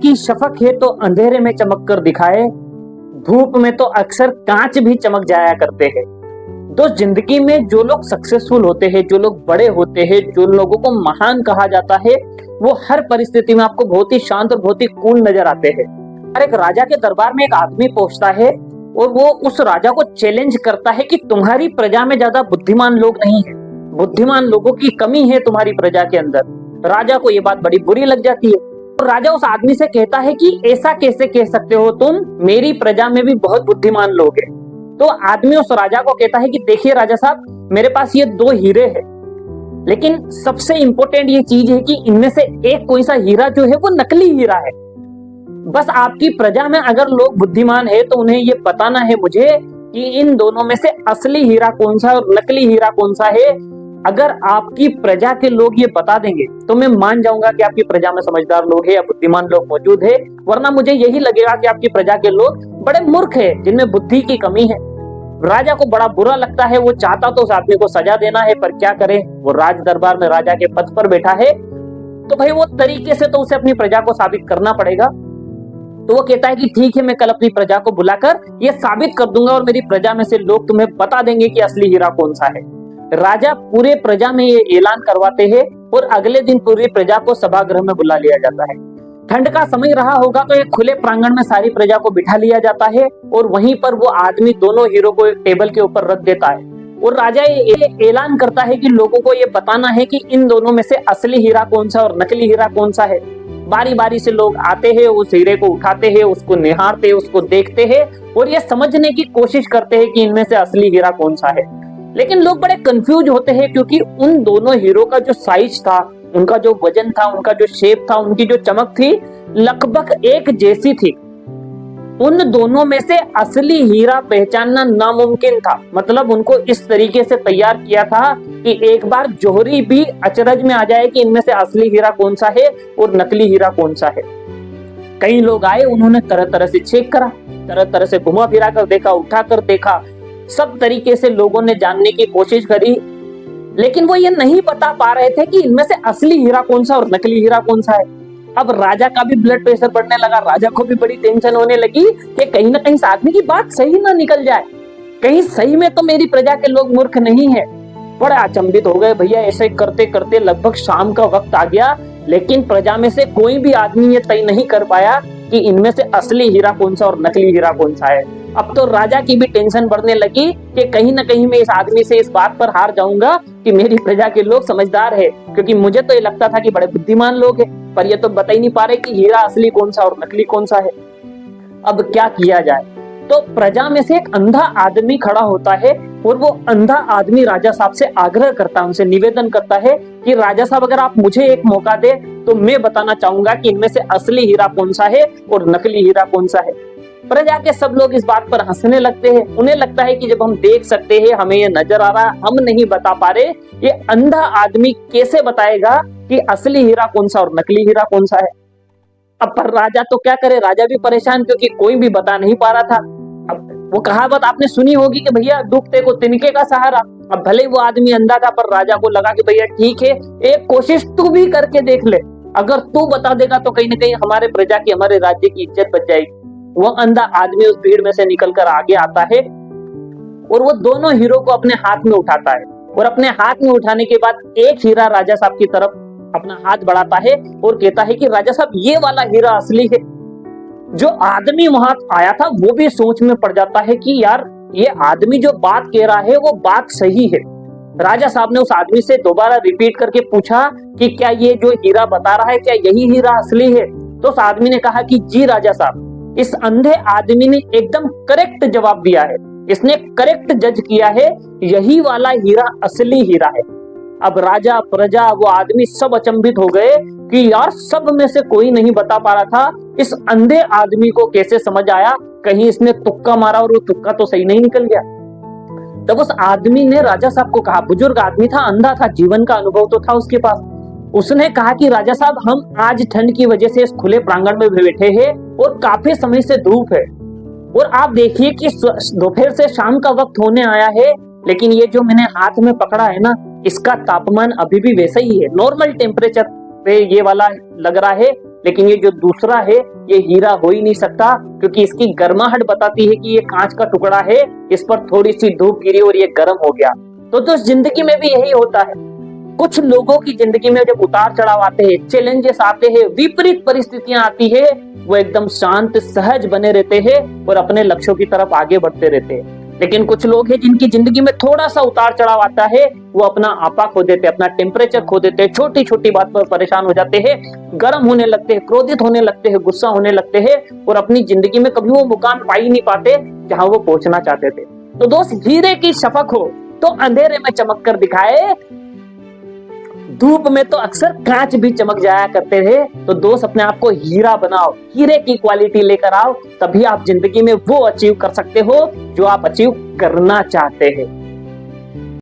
की शफक है तो अंधेरे में चमक कर दिखाए, धूप में तो अक्सर कांच भी चमक जाया करते हैं। दोस्त, जिंदगी में जो लोग सक्सेसफुल होते हैं, जो लोग बड़े होते हैं, जो लोगों को महान कहा जाता है, वो हर परिस्थिति में आपको बहुत ही शांत और बहुत ही कूल नजर आते हैं। और एक राजा के दरबार में एक आदमी पहुंचता है और वो उस राजा को चैलेंज करता है कि तुम्हारी प्रजा में ज्यादा बुद्धिमान लोग नहीं है, बुद्धिमान लोगों की कमी है तुम्हारी प्रजा के अंदर। राजा को ये बात बड़ी बुरी लग जाती है और राजा उस आदमी से कहता है कि ऐसा कैसे कह सकते हो तुम, मेरी प्रजा में भी बहुत बुद्धिमान लोग हैं। तो आदमी उस राजा को कहता है कि देखिए राजा साहब, मेरे पास ये 2 हीरे हैं, लेकिन सबसे इंपॉर्टेंट ये चीज है कि इनमें से एक कोई सा हीरा जो है वो नकली हीरा है। बस आपकी प्रजा में अगर लोग बुद्धिमान है तो उन्हें ये बताना है मुझे कि इन दोनों में से असली हीरा कौन सा है और नकली हीरा कौन सा है। अगर आपकी प्रजा के लोग ये बता देंगे तो मैं मान जाऊंगा कि आपकी प्रजा में समझदार लोग हैं या बुद्धिमान लोग मौजूद है, वरना मुझे यही लगेगा कि आपकी प्रजा के लोग बड़े मूर्ख है, जिनमें बुद्धि की कमी है। राजा को बड़ा बुरा लगता है, वो चाहता तो उस आदमी को सजा देना है, पर क्या करे, वो राज दरबार में राजा के पद पर बैठा है, तो भाई वो तरीके से तो उसे अपनी प्रजा को साबित करना पड़ेगा। तो वो कहता है कि ठीक है, मैं कल अपनी प्रजा को बुलाकर ये साबित कर दूंगा और मेरी प्रजा में से लोग तुम्हें बता देंगे कि असली हीरा कौन सा है। राजा पूरे प्रजा में ये ऐलान करवाते हैं और अगले दिन पूरी प्रजा को सभागृह में बुला लिया जाता है। ठंड का समय रहा होगा तो एक खुले प्रांगण में सारी प्रजा को बिठा लिया जाता है और वहीं पर वो आदमी दोनों हीरो को एक टेबल के ऊपर रख देता है और राजा ये ऐलान करता है कि लोगों को ये बताना है कि इन दोनों में से असली हीरा कौन सा और नकली हीरा कौन सा है। बारी बारी से लोग आते हैं, उस हीरे को उठाते हैं, उसको निहारते हैं, उसको देखते हैं और ये समझने की कोशिश करते हैं कि इनमें से असली हीरा कौन सा है। लेकिन लोग बड़े कंफ्यूज होते हैं क्योंकि उन दोनों हीरो का जो साइज था, उनका जो वजन था, उनका जो शेप था, उनकी जो चमक थी, लगभग एक जैसी थी। उन दोनों में से असली हीरा पहचानना नामुमकिन था। मतलब उनको इस तरीके से तैयार किया था कि एक बार जोहरी भी अचरज में आ जाए कि इनमें से असली हीरा कौन सा है और नकली हीरा कौन सा है। कई लोग आए, उन्होंने तरह तरह से चेक करा, तरह तरह से घुमा फिरा कर देखा, उठा कर देखा, सब तरीके से लोगों ने जानने की कोशिश करी, लेकिन वो ये नहीं बता पा रहे थे कि इनमें से असली हीरा कौन सा और नकली हीरा कौन सा है। अब राजा का भी ब्लड प्रेशर बढ़ने लगा, राजा को भी बड़ी टेंशन होने लगी कि कहीं ना कहीं इस आदमी की बात सही ना निकल जाए, कहीं सही में तो मेरी प्रजा के लोग मूर्ख नहीं है। बड़े अचंभित हो गए भैया। ऐसे करते करते लगभग शाम का वक्त आ गया, लेकिन प्रजा में से कोई भी आदमी ये तय नहीं कर पाया कि इनमें से असली हीरा कौन सा और नकली हीरा कौन सा है। अब तो राजा की भी टेंशन बढ़ने लगी कि कहीं ना कहीं मैं इस आदमी से इस बात पर हार जाऊंगा कि मेरी प्रजा के लोग समझदार है, क्योंकि मुझे तो ये लगता था कि बड़े बुद्धिमान लोग हैं, पर ये तो बता ही नहीं पा रहे कि हीरा असली कौन सा और नकली कौन सा है। अब क्या किया जाए? तो प्रजा में से एक अंधा आदमी खड़ा होता है और वो अंधा आदमी राजा साहब से आग्रह करता है, उनसे निवेदन करता है कि राजा साहब, अगर आप मुझे एक मौका दे तो मैं बताना चाहूंगा कि इनमें से असली हीरा कौन सा है और नकली हीरा कौन सा है। प्रजा के सब लोग इस बात पर हंसने लगते हैं। उन्हें लगता है कि जब हम देख सकते हैं, हमें ये नजर आ रहा है, हम नहीं बता पा रहे, ये अंधा आदमी कैसे बताएगा कि असली हीरा कौन सा और नकली हीरा कौन सा है। अब पर राजा तो क्या करे, राजा भी परेशान, क्योंकि कोई भी बता नहीं पा रहा था। अब वो कहावत आपने सुनी होगी कि भैया डूबते को तिनके का सहारा। अब भले वो आदमी अंधा था, पर राजा को लगा कि भैया ठीक है, एक कोशिश तू भी करके देख ले, अगर तू बता देगा तो कहीं ना कहीं हमारे प्रजा की, हमारे राज्य की इज्जत बच जाएगी। वो अंधा आदमी उस भीड़ में से निकलकर आगे आता है और वो दोनों हीरो को अपने हाथ में उठाता है और अपने हाथ में उठाने के बाद एक हीरा राजा साहब की तरफ अपना हाथ बढ़ाता है और कहता है कि राजा साहब, ये वाला हीरा असली है। जो आदमी वहां आया था वो भी सोच में पड़ जाता है कि यार, ये आदमी जो बात कह रहा है वो बात सही है। राजा साहब ने उस आदमी से दोबारा रिपीट करके पूछा कि क्या ये जो हीरा बता रहा है, क्या यही हीरा असली है? तो उस आदमी ने कहा कि जी राजा साहब। इस अंधे आदमी ने एकदम करेक्ट जवाब दिया है, इसने करेक्ट जज किया है, यही वाला हीरा असली हीरा है। अब राजा, प्रजा, वो आदमी सब अचंभित हो गए कि यार, सब में से कोई नहीं बता पा रहा था, इस अंधे आदमी को कैसे समझ आया? कहीं इसने तुक्का मारा और वो तुक्का तो सही नहीं निकल गया। तब उस आदमी ने राजा साहब को कहा, बुजुर्ग आदमी था, अंधा था, जीवन का अनुभव तो था उसके पास। उसने कहा कि राजा साहब, हम आज ठंड की वजह से इस खुले प्रांगण में बैठे हैं और काफी समय से धूप है, और आप देखिए कि दोपहर से शाम का वक्त होने आया है, लेकिन ये जो मैंने हाथ में पकड़ा है ना, इसका तापमान अभी भी वैसा ही है, नॉर्मल टेम्परेचर पे ये वाला लग रहा है। लेकिन ये जो दूसरा है ये हीरा हो ही नहीं सकता, क्योंकि इसकी गर्माहट बताती है कि ये कांच का टुकड़ा है, इस पर थोड़ी सी धूप गिरी और ये गर्म हो गया। तो दोस्त जिंदगी में भी यही होता है। कुछ लोगों की जिंदगी में जब उतार चढ़ाव आते हैं, चैलेंजेस आते हैं, विपरीत परिस्थितियां आती है, वो एकदम शांत सहज बने रहते हैं और अपने लक्ष्यों की तरफ आगे बढ़ते रहते हैं। लेकिन कुछ लोग हैं जिनकी जिंदगी में थोड़ा सा उतार चढ़ाव आता है, वो अपना आपा खो देते हैं, अपना टेम्परेचर खो देते हैं, छोटी छोटी बात पर परेशान हो जाते हैं, गर्म होने लगते हैं, क्रोधित होने लगते हैं, गुस्सा होने लगते हैं और अपनी जिंदगी में कभी वो मुकाम पा ही नहीं पाते जहां वो पहुंचना चाहते थे। तो दोस्त, हीरे की शफक हो तो अंधेरे में चमक कर दिखाए, धूप में तो अक्सर कांच भी चमक जाया करते थे। तो दोस्त, अपने आप को हीरा बनाओ, हीरे की क्वालिटी लेकर आओ, तभी आप जिंदगी में वो अचीव कर सकते हो जो आप अचीव करना चाहते हैं।